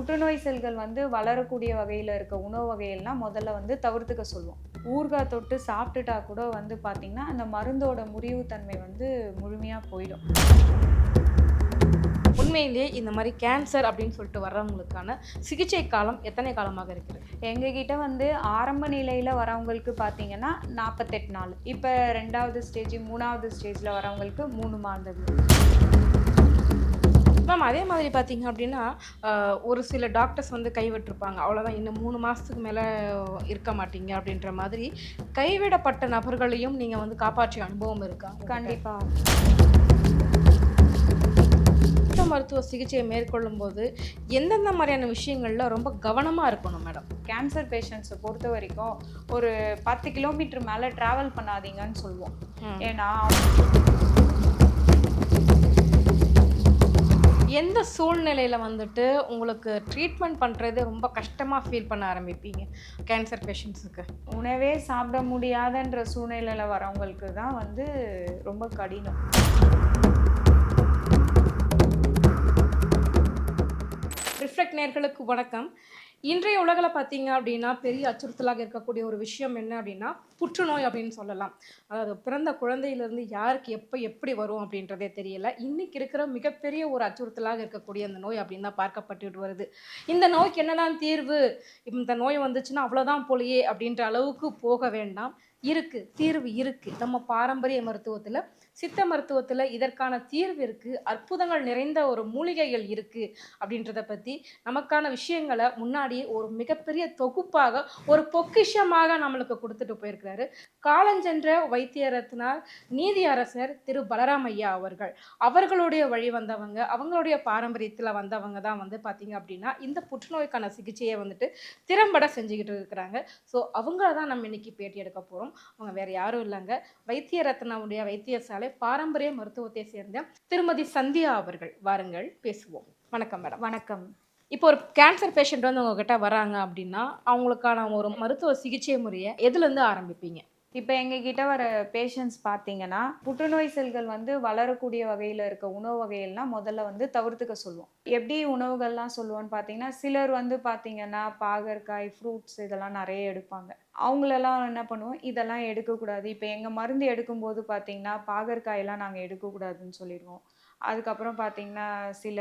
புற்றுநோய் செல்கள் வந்து வளரக்கூடிய வகையில இருக்க உணவு வகைகள்லாம் முதல்ல வந்து தவிர்த்துக்க சொல்லுவோம். ஊறுகாய் தொட்டு சாப்பிட்டுட்டா கூட வந்து பார்த்தீங்கன்னா, அந்த மருந்தோட முறிவு தன்மை வந்து முழுமையா போயிடும். உண்மையிலேயே இந்த மாரி கேன்சர் அப்படின்னு சொல்லிட்டு வர்றவங்களுக்கான சிகிச்சை காலம் எத்தனை காலமாக இருக்கிறது? எங்ககிட்ட வந்து ஆரம்ப நிலையில வரவங்களுக்கு பார்த்தீங்கன்னா 48 நாள். இப்ப 2வது ஸ்டேஜ், 3வது ஸ்டேஜ்ல வரவங்களுக்கு 3 மாதங்கள். மேம் அதே மாதிரி பார்த்தீங்க அப்படின்னா, ஒரு சில டாக்டர்ஸ் வந்து கைவிட்டுருப்பாங்க. அவ்வளோதான் இன்னும் 3 மாசத்துக்கு மேல இருக்க மாட்டீங்க அப்படின்ற மாதிரி, கைவிடப்பட்ட நபர்களையும் நீங்க வந்து காப்பாற்றிய அனுபவம் இருக்கா உங்ககிட்ட? கண்டிப்பா. சித்த மருத்துவ சிகிச்சையை மேற்கொள்ளும்போது, எந்தெந்த மாரியான விஷயங்கள்ல ரொம்ப கவனமா இருக்கணும் மேடம்? கேன்சர் பேஷண்ட்ஸ பொறுத்தவரைக்கும் ஒரு 10 கிலோமீட்டர் மேல டிராவல் பண்ணாதீங்கன்னு சொல்லுவோம். ம். ஏன்னா எந்த சூழ்நிலையில வந்துட்டு உங்களுக்கு ட்ரீட்மெண்ட் பண்றது ரொம்ப கஷ்டமா ஃபீல் பண்ண ஆரம்பிப்பீங்க கேன்சர் பேஷண்ட்ஸுக்கு? உணவே சாப்பிட முடியாதுன்ற சூழ்நிலையில வரவங்களுக்கு தான் வந்து ரொம்ப கடினம். ரிஃப்ளெக்ட் நேயர்களுக்கு வணக்கம். இன்றைய உலகில பார்த்தீங்க அப்படின்னா, பெரிய அச்சுறுத்தலாக இருக்கக்கூடிய ஒரு விஷயம் என்ன அப்படின்னா, புற்றுநோய் அப்படின்னு சொல்லலாம். அதாவது பிறந்த குழந்தையிலிருந்து யாருக்கு எப்ப எப்படி வரும் அப்படின்றதே தெரியல. இன்னைக்கு இருக்கிற மிகப்பெரிய ஒரு அச்சுறுத்தலாக இருக்கக்கூடிய அந்த நோய் அப்படின்னு தான் பார்க்கப்பட்டுட்டு வருது. இந்த நோய்க்கு என்னதான் தீர்வு? இந்த நோய் வந்துச்சுன்னா அவ்வளோதான் போலயே அப்படின்ற அளவுக்கு போக வேண்டாம். தீர்வு இருக்கு. நம்ம பாரம்பரிய மருத்துவத்தில, சித்த மருத்துவத்தில இதற்கான தீர்வு இருக்கு. அற்புதங்கள் நிறைந்த ஒரு மூலிகைகள் இருக்கு அப்படின்றத பத்தி நமக்கான விஷயங்கள முன்னாடியே ஒரு மிகப்பெரிய தொகுப்பாக, ஒரு பொக்கிஷமாக நம்மளுக்கு குடுத்துட்டு போயிருக்கிறாரு. காலஞ்சென்ற வைத்திய ரத்னா, நீதியரசர் திரு பலராம் ஐயா அவர்கள். அவர்களுடைய வழி வந்தவங்க, அவங்களுடைய பாரம்பரியத்தில வந்தவங்க தான் வந்து பார்த்தீங்க அப்படின்னா, இந்த புற்றுநோய்க்கான சிகிச்சைய வந்துட்டு திறம்பட செஞ்சுகிட்டு இருக்கிறாங்க. ஸோ அவங்கள தான் நம்ம இன்னைக்கு பேட்டி எடுக்க போறோம். அவங்க வேற யாரும் இல்லங்க. வைத்திய ரத்னாவுடைய வைத்தியசாலை பாரம்பரிய மருத்துவத்தை சேர்ந்த திருமதி சந்தியா அவர்கள். வாருங்கள் பேசுவோம். வணக்கம் மேடம். வணக்கம். இப்போ ஒரு கேன்சர் பேஷண்ட் வந்து உங்ககிட்ட வராங்க அப்படின்னா, அவங்களுக்கான ஒரு மருத்துவ சிகிச்சை முறைய எதுலேருந்து ஆரம்பிப்பீங்க? இப்ப எங்ககிட்ட வர பேஷண்ட்ஸ் பார்த்தீங்கன்னா, புற்றுநோய் செல்கள் வந்து வளரக்கூடிய வகையில இருக்க உணவு வகைகள்லாம் முதல்ல வந்து தவிர்த்துக்க சொல்லுவோம். எப்படி உணவுகள்லாம் சொல்லுவோம்ன்னு பார்த்தீங்கன்னா, சிலர் வந்து பார்த்தீங்கன்னா, பாகற்காய், ஃப்ரூட்ஸ் இதெல்லாம் நெறைய எடுப்பாங்க. அவங்களெல்லாம் என்ன பண்ணுவோம், இதெல்லாம் எடுக்கக்கூடாது. இப்ப எங்க மருந்து எடுக்கும்போது பார்த்தீங்கன்னா, பாகற்காயெல்லாம் நாங்க எடுக்கக்கூடாதுன்னு சொல்லிருவோம். அதுக்கப்புறம் பார்த்தீங்கன்னா, சில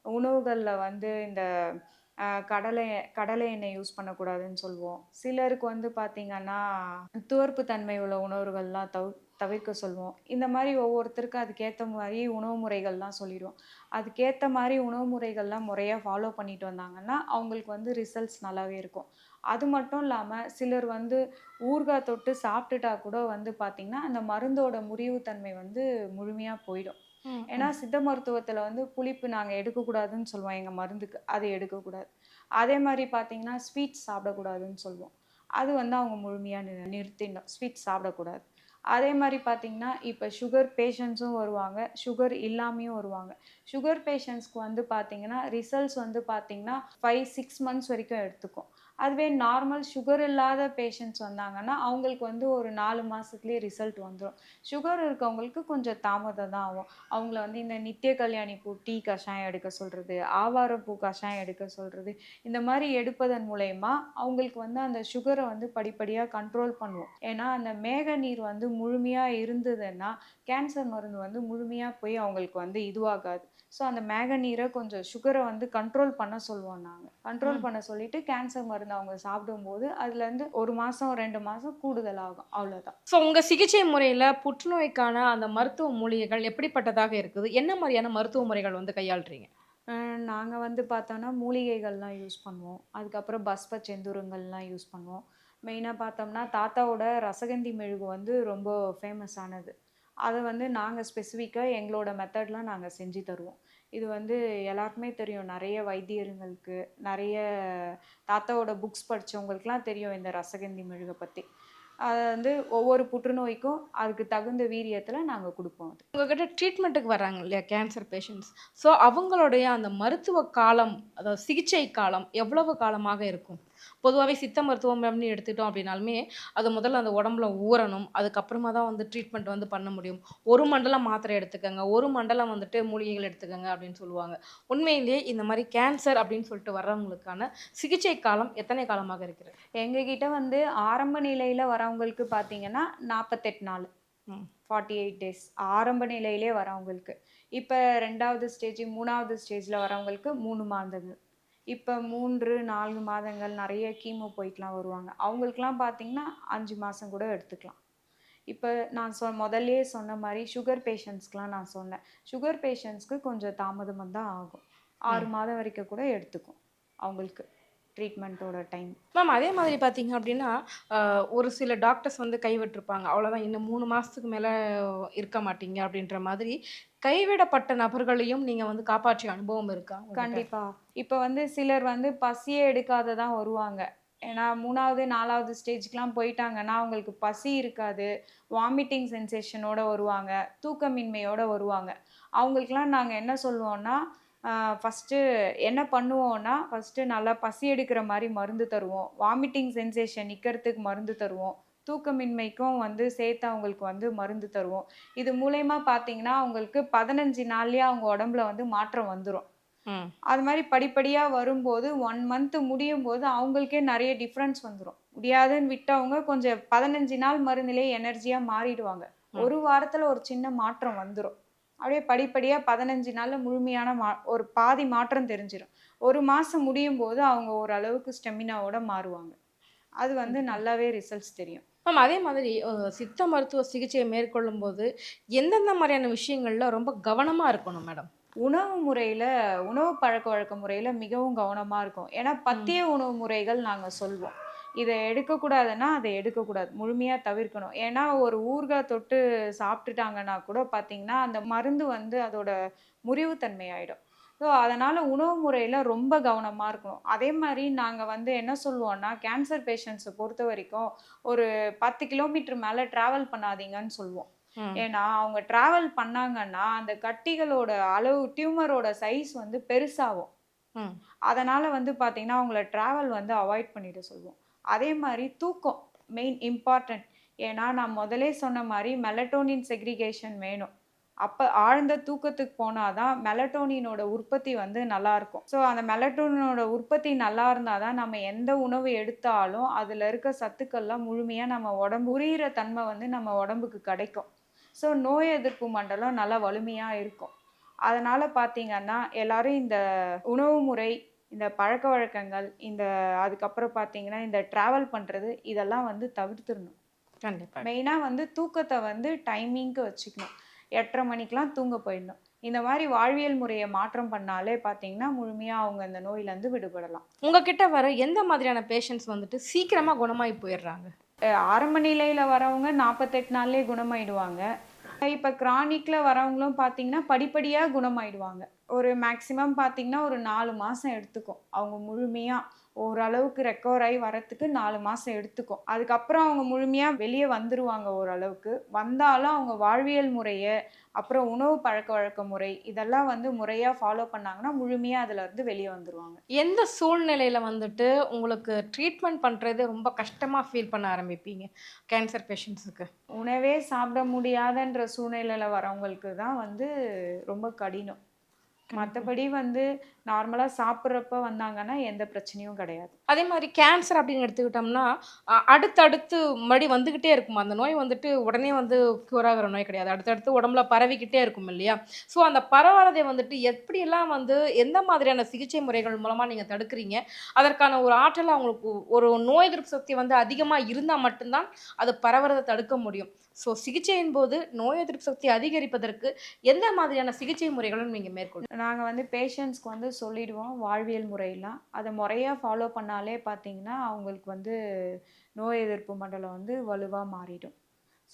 உணவுகள்ல வந்து இந்த கடலை கடலை எண்ணெய் யூஸ் பண்ணக்கூடாதுன்னு சொல்லுவோம். சிலருக்கு வந்து பார்த்தீங்கன்னா, துவர்ப்பு தன்மை உள்ள உணவுகள்லாம் தவிர்க்க சொல்லுவோம். இந்த மாரி ஒவ்வொருத்தருக்கும் அதுக்கேத்த மாரி உணவு முறைகள்லாம் சொல்லிருவோம். அதுக்கேத்த மாரி உணவு முறைகள்லாம் முறையா ஃபாலோ பண்ணிட்டு வந்தாங்கன்னா, அவங்களுக்கு வந்து ரிசல்ட்ஸ் நல்லாவே இருக்கும். அது மட்டும் இல்லாம, சிலர் வந்து ஊறுகாய் தொட்டு சாப்பிட்டுட்டா கூட வந்து பார்த்தீங்கன்னா, அந்த மருந்தோட முறிவு தன்மை வந்து முழுமையா போயிடும். ம், ஏன்னா, ம். சித்த மருத்துவத்தில வந்து புளிப்பு நாங்க எடுக்கக்கூடாதுன்னு சொல்லுவோம் எங்க மருந்துக்கு. அது எடுக்கக்கூடாது. அதே மாரி பார்த்தீங்கன்னா, ஸ்வீட்ஸ் சாப்பிடக்கூடாதுன்னு சொல்லுவோம். அது வந்து அவங்க முழுமையா நிறுத்திடணும். ஸ்வீட்ஸ் சாப்பிடக்கூடாது. அதே மாரி பார்த்தீங்கன்னா, இப்ப சுகர் பேஷண்ட்ஸும் வருவாங்க. சுகர் இல்லாமயும் வருவாங்க. சுகர் பேஷண்ட்ஸ்க்கு வந்து பார்த்தீங்கன்னா, ரிசல்ட்ஸ் வந்து பார்த்தீங்கன்னா, 5, 6 மந்த்ஸ் வரைக்கும் எடுத்துக்கும். அதுவே நார்மல் சுகர் இல்லாத பேஷண்ட்ஸ் வந்தாங்கன்னா, அவங்களுக்கு வந்து ஒரு 4 மாசத்துலயே ரிசல்ட் வந்துரும். சுகர் இருக்கவங்களுக்கு கொஞ்சம் தாமதம் தான் ஆகும். அவங்கள வந்து இந்த நித்திய கல்யாணி பூ டீ கஷாயம் எடுக்க சொல்றது, ஆவாரப்பூ கஷாயம் எடுக்க சொல்றது, இந்த மாரி எடுப்பதன் மூலியமா அவங்களுக்கு வந்து அந்த சுகர வந்து படிப்படியா கண்ட்ரோல் பண்ணுவோம். ஏன்னா, அந்த மேக நீர் வந்து முழுமையா இருந்ததுன்னா, கேன்சர் மருந்து வந்து முழுமையா போய் அவங்களுக்கு வந்து இதுவாகாது. ஸோ, அந்த மேக நீர கொஞ்சம் சுகர வந்து கண்ட்ரோல் பண்ண சொல்லுவோம் நாங்க. கண்ட்ரோல் ம். பண்ண சொல்லிட்டு கேன்சர் மருந்து அவங்க சாப்பிடும்போது, அதுலேருந்து 1 மாசம், 2 மாசம் கூடுதல் ஆகும். அவ்வளோதான். ஸோ உங்க சிகிச்சை முறையில புற்றுநோய்க்கான அந்த மருத்துவ மூலிகைகள் எப்படிப்பட்டதாக இருக்குது? என்ன மாரியான மருத்துவ முறைகள் வந்து கையாள்றீங்க? அ நாங்க வந்து பார்த்தோம்னா, மூலிகைகள்லாம் யூஸ் பண்ணுவோம். அதுக்கப்புறம் பஸ்ப செந்தூரங்கள்லாம் யூஸ் பண்ணுவோம். மெயினா பார்த்தோம்னா, தாத்தாவோட ரசகந்தி மெழுகு வந்து ரொம்ப ஃபேமஸ் ஆனது. அத வந்து நாங்க ஸ்பெசிஃபிக்கா எங்களோட மெத்தட்ல நாங்க செஞ்சு தருவோம். இது வந்து எல்லாருக்குமே தெரியும். நெறைய வைத்தியர்களுக்கு, நெறைய தாத்தாவோட புக்ஸ் படிச்சவங்களுக்குலாம் தெரியும் இந்த ரசகந்தி மெழுக பத்தி. அத வந்து ஒவ்வொரு புற்றுநோய்க்கும் அதுக்கு தகுந்த வீரியத்துல நாங்க குடுப்போம் அது. உங்ககிட்ட ட்ரீட்மெண்ட்டுக்கு வராங்க இல்லையா கேன்சர் பேஷண்ட்ஸ். ஸோ அவங்களுடைய அந்த மருத்துவ காலம், அதாவது சிகிச்சை காலம் எவ்வளவு காலமாக இருக்கும்? பொதுவாகவே சித்த மருத்துவம் அப்படின்னு எடுத்துட்டோம் அப்படின்னாலுமே அது முதல்ல அந்த உடம்புல ஊறணும். அதுக்கப்புறமா தான் வந்து ட்ரீட்மெண்ட் வந்து பண்ண முடியும். ஒரு மண்டலம் மாத்திரை எடுத்துக்கங்க, ஒரு மண்டலம் வந்துட்டு மூலிகைகள் எடுத்துக்கங்க அப்படின்னு சொல்லுவாங்க. உண்மையிலேயே இந்த மாரி கேன்சர் அப்படின்னு சொல்லிட்டு வர்றவங்களுக்கான சிகிச்சை காலம் எத்தனை காலமாக இருக்கிறது? எங்ககிட்ட வந்து ஆரம்ப நிலையில வரவங்களுக்கு பார்த்தீங்கன்னா 48 நாள். ம். 48 டேஸ். ஆரம்ப நிலையிலே வரவங்களுக்கு. இப்ப 2வது ஸ்டேஜ், 3வது ஸ்டேஜ்ல வரவங்களுக்கு 3 மாதங்கள். இப்ப 3, 4 மாதங்கள் நெறைய கீமோ போயிட்டுலாம் வருவாங்க. அவங்களுக்கெல்லாம் பார்த்தீங்கன்னா 5 மாசம் கூட எடுத்துக்கலாம். இப்ப நான் முதல்லயே சொன்ன மாரி சுகர் பேஷண்ட்ஸ்க்குலாம் நான் சொன்னேன். சுகர் பேஷண்ட்ஸ்க்கு கொஞ்சம் தாமதமா தான் ஆகும். 6 ம். மாதம் வரைக்கும் கூட எடுத்துக்கும். அவங்களுக்கு ட்ரீட்மெண்ட்டோட டைம். மேம் அதே மாதிரி பார்த்தீங்க அப்படின்னா, அ ஒரு சில டாக்டர்ஸ் வந்து கைவிட்டுருப்பாங்க. அவ்வளோதான் இன்னும் 3 மாசத்துக்கு மேல இருக்க மாட்டீங்க அப்படின்ற மாதிரி, கைவிடப்பட்ட நபர்களையும் நீங்க வந்து காப்பாற்றிய அனுபவம் இருக்கா உங்ககிட்ட? கண்டிப்பா. இப்ப வந்து சிலர் வந்து பசியே எடுக்காத தான் வருவாங்க. ஏன்னா 3வது, 4வது ஸ்டேஜ்க்குலாம் போயிட்டாங்கன்னா, அவங்களுக்கு பசி இருக்காது. வாமிட்டிங் சென்சேஷனோட வருவாங்க. தூக்கமின்மையோட வருவாங்க. அவங்களுக்கெல்லாம் நாங்க என்ன சொல்லுவோம்னா, ஃபர்ஸ்ட்டு என்ன பண்ணுவோம்னா, ஃபர்ஸ்ட்டு நல்லா பசி எடுக்கிற மாரி மருந்து தருவோம். வாமிட்டிங் சென்சேஷன் நிக்கிறதுக்கு மருந்து தருவோம். தூக்கமின்மைக்கும் வந்து சேர்த்து அவங்களுக்கு வந்து மருந்து தருவோம். இது மூலியமா பார்த்தீங்கன்னா, அவங்களுக்கு 15 நாள்லயே அவங்க உடம்புல வந்து மாற்றம் வந்துரும். ம். அது மாரி படிப்படியா வரும்போது 1 மந்த் முடியும்போது அவங்களுக்கே நெறைய டிஃபரன்ஸ் வந்துரும். முடியாதுன்னு விட்டவங்க கொஞ்சம் 15 நாள் மருந்திலேயே எனர்ஜியா மாறிடுவாங்க. ம். ஒரு வாரத்துல ஒரு சின்ன மாற்றம் வந்துரும். அப்படியே படிப்படியா 15 நாள்ல முழுமையான ஒரு பாதி மாற்றம் தெரிஞ்சிரும். 1 மாசம் முடியும்போது அவங்க ஓரளவுக்கு ஸ்டெமினாவோட மாறுவாங்க. அது வந்து கண்டிப்பா. நல்லாவே ரிசல்ட்ஸ் தெரியும். மேம் அதே மாதிரி சித்த மருத்துவ சிகிச்சைய மேற்கொள்ளும்போது, எந்தெந்த மாரியான விஷயங்கள்ல ரொம்ப கவனமா இருக்கணும் மேடம்? உணவு முறையில உணவு பழக்கவழக்க முறையில மிகவும் கவனமா இருக்கோம். ஏன்னா, ம். பத்திய உணவு முறைகள் நாங்க சொல்வோம். இத எடுக்கக்கூடாதுன்னா, அத எடுக்கக்கூடாது. முழுமையா தவிர்க்கணும். ஏன்னா, ஒரு ஊறுகாய் தொட்டு சாப்பிட்டுட்டாங்கன்னா கூட பார்த்தீங்கன்னா, அந்த மருந்து வந்து அதோட முறிவுத்தன்மை ஆயிடும். ஸோ, அதனால உணவு முறையில ரொம்ப கவனமா இருக்கணும். அதே மாரி நாங்க வந்து என்ன சொல்லுவோம்னா, கேன்சர் பேஷண்ட்ஸ பொறுத்தவரைக்கும், ஒரு 10 கிலோமீட்டர் மேல டிராவல் பண்ணாதீங்கன்னு சொல்வோம். ம். ஏன்னா, அவங்க டிராவல் பண்ணாங்கன்னா, அந்த கட்டிகளோட அளவு டியூமரோட சைஸ் வந்து பெருசாவும். ம். அதனால வந்து பார்த்தீங்கன்னா, அவங்கள டிராவல் வந்து அவாய்ட் பண்ணிட சொல்லுவோம். அதே மாரி தூக்கம் மெயின் இம்பார்ட்டன்ட். ஏன்னா, நான் முதலே சொன்ன மாரி மெலட்டோனின் செக்ரிகேஷன் வேணும். அப்ப ஆழ்ந்த தூக்கத்துக்கு போனா தான் மெலட்டோனினோட உற்பத்தி வந்து நல்லாருக்கும். ஸோ, அந்த மெலட்டோனினோட உற்பத்தி நல்லா இருந்தா தான் நம்ம எந்த உணவு எடுத்தாலும், அதுல இருக்க சத்துக்கள்லாம் முழுமையா நம்ம உடம்பு உரியிற தன்மை வந்து நம்ம உடம்புக்கு கிடைக்கும். ஸோ, நோய் எதிர்ப்பு மண்டலம் நல்லா வலிமையா இருக்கும். அதனால பார்த்தீங்கன்னா, எல்லாரும் இந்த உணவு முறை, இந்த பழக்கவழக்கங்கள், அதுக்கப்புறம் பார்த்தீங்கன்னா, இந்த டிராவல் பண்றது, இதெல்லாம் வந்து தவிர்த்துறணும். கண்டிப்பா. மெயினா வந்து தூக்கத்த வந்து டைமிங்க்கு வச்சுக்கணும். 8:30 மணிக்கெல்லாம் தூங்க போயிடணும். இந்த மாரி வாழ்வியல் முறைய மாற்றம் பண்ணாலே பார்த்தீங்கன்னா, முழுமையா அவங்க இந்த நோயிலருந்து விடுபடலாம். உங்ககிட்ட வர எந்த மாதிரியான பேஷண்ட்ஸ் வந்துட்டு சீக்கிரமா குணமாயி போயிர்றாங்க? ஆரம்ப நிலையில வரவங்க 48 நாள்லயே குணமாயிடுவாங்க. இப்ப கிரானிக்ல வரவங்களும் பார்த்தீங்கன்னா, படிப்படியா குணமாயிடுவாங்க. ஒரு மேக்ஸிமம் பார்த்தீங்கன்னா, ஒரு 4 மாசம் எடுத்துக்கும். அவங்க முழுமையா ஓரளவுக்கு ரெக்கவர் ஆயி வரத்துக்கு 4 மாசம் எடுத்துக்கும். அதுக்கப்புறம் அவங்க முழுமையா வெளிய வந்துருவாங்க ஓரளவுக்கு. வந்தாலும் அவங்க வாழ்வியல் முறைய, அப்புறம் உணவு பழக்கவழக்க முறை, இதெல்லாம் வந்து முறையா ஃபாலோ பண்ணாங்கன்னா, முழுமையா அதுலருந்து வெளிய வந்துருவாங்க. எந்த சூழ்நிலையில வந்துட்டு உங்களுக்கு ட்ரீட்மெண்ட் பண்றது ரொம்ப கஷ்டமா ஃபீல் பண்ண ஆரம்பிப்பீங்க? கேன்சர் பேஷண்ட்ஸுக்கு. உணவே சாப்பிட முடியாதுன்ற சூழ்நிலையில வரவங்களுக்கு தான் வந்து ரொம்ப கடினம். கண்டிப்பா. மத்தபடி வந்து நார்மலா சாப்பிடுறப்ப வந்தாங்கன்னா, எந்த பிரச்சனையும் கிடையாது. அதே மாரி கேன்சர் அப்படின்னு எடுத்துக்கிட்டோம்னா, அடுத்தடுத்து மறுபடியும் வந்துகிட்டே இருக்குமா? அந்த நோய் வந்துட்டு உடனே வந்து க்யூர் ஆகுற நோய் கிடையாது. அடுத்தடுத்து உடம்புல பரவிக்கிட்டே இருக்கும் இல்லையா? ஸோ அந்த பரவாததை வந்துட்டு எப்படியெல்லாம் வந்து எந்த மாதிரியான சிகிச்சை முறைகள் மூலமா நீங்க தடுக்குறீங்க? அதற்கான ஒரு ஆற்றல் அவங்களுக்கு ஒரு நோய் எதிர்ப்பு சக்தி வந்து அதிகமா இருந்தா மட்டும் தான் அது பரவுறத தடுக்க முடியும். ஸோ சிகிச்சையின் போது நோய் எதிர்ப்பு சக்தி அதிகரிப்பதற்கு எந்த மாதிரியான சிகிச்சை முறைகளும் நீங்க மேற்கொள்றீங்க? நாங்க வந்து பேஷண்ட்ஸ்க்கு வந்து சொல்லிடுவோம், வாழ்வியல் முறையெல்லாம். அத முறையா ஃபாலோ பண்ணாலே பார்த்தீங்கன்னா, அவங்களுக்கு வந்து நோய் எதிர்ப்பு மண்டலம் வந்து வலுவா மாறிடும்.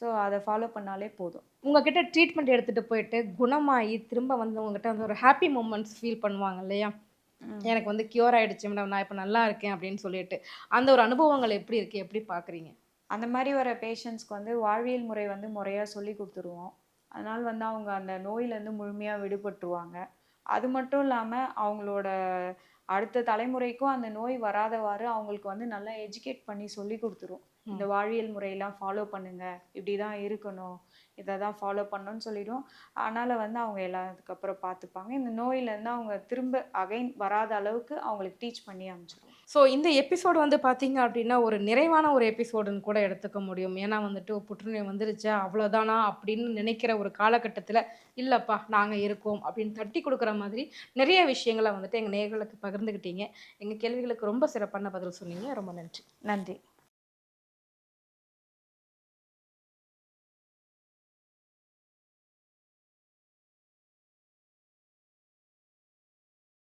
ஸோ, அத ஃபாலோ பண்ணாலே போதும். உங்ககிட்ட ட்ரீட்மெண்ட் எடுத்துட்டு போயிட்டு குணமாயி திரும்ப வந்து உங்ககிட்ட வந்து ஒரு ஹாப்பி மொமெண்ட்ஸ் ஃபீல் பண்ணுவாங்க இல்லையா? ம். எனக்கு வந்து கியூர் ஆயிடுச்சு மேடம். நான் இப்ப நல்லா இருக்கேன் அப்படின்னு சொல்லிட்டு. அந்த ஒரு அனுபவங்கள் எப்படி இருக்கு? எப்படி பார்க்குறீங்க? அந்த மாரி வர பேஷண்ட்ஸ்க்கு வந்து வாழ்வியல் முறை வந்து முறையா சொல்லிக் குடுத்துருவோம். அதனால வந்து அவங்க அந்த நோயிலேருந்து முழுமையா விடுபட்டுருவாங்க. அது மட்டும் இல்லாம அவங்களோட அடுத்த தலைமுறைக்கும் அந்த நோய் வராதவாறு அவங்களுக்கு வந்து நல்லா எஜுகேட் பண்ணி சொல்லி கொடுத்துரும். இந்த வாழ்வியல் முறையெல்லாம் ஃபாலோ பண்ணுங்க, இப்படி தான் இருக்கணும், இதை தான் ஃபாலோ பண்ணணும்னு சொல்லிடும். அதனால் வந்து அவங்க எல்லாம் அதுக்கப்புறம் பார்த்துப்பாங்க. இந்த நோயிலேருந்து அவங்க திரும்ப அகைன் வராத அளவுக்கு அவங்களுக்கு டீச் பண்ணி அனுப்பிச்சிடுவோம். ஸோ இந்த எபிசோடு வந்து பார்த்தீங்க அப்படின்னா, ஒரு நிறைவான ஒரு எபிசோடுன்னு கூட எடுத்துக்க முடியும். ஏன்னா வந்துட்டு புற்றுநோய் வந்துருச்சா, அவ்வளோதானா அப்படின்னு நினைக்கிற ஒரு காலகட்டத்தில, இல்லப்பா நாங்க இருக்கோம் அப்படின்னு தட்டி குடுக்குற மாதிரி நிறைய விஷயங்கள வந்துட்டு எங்க நேயர்களுக்கு பகிர்ந்துக்கிட்டீங்க. எங்க கேள்விகளுக்கு ரொம்ப சிறப்பான பதில் சொன்னீங்க. ரொம்ப நன்றி. நன்றி.